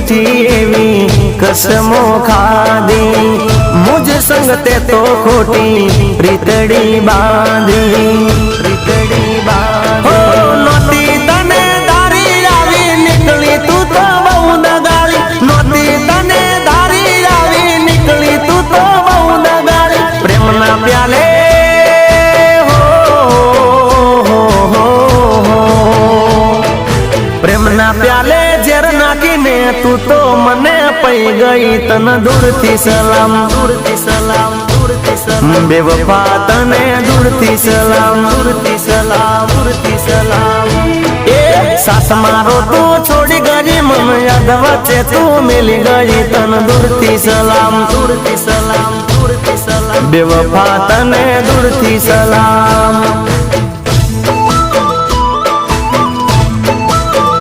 झूठी एवी कसमो खादी मुझ संग ते तो खोटी प्रीतड़ी बांधी हो नोती तने दारी आवी निकली तू तो बहु दगाली नोती तने दारी आवी निकली तू तो बहु दगाली प्रेम ना प्याले प्रेम ना प्याले जेर नाखीने तू तो मने पई गई तन दूर थी सलाम बेवफा तने दूर थी सलाम ए सास मारो तू छोड़ी गई मन याद वच्चे तू मिली गई तन दूर थी सलाम बेवफा तने दूर थी सलाम।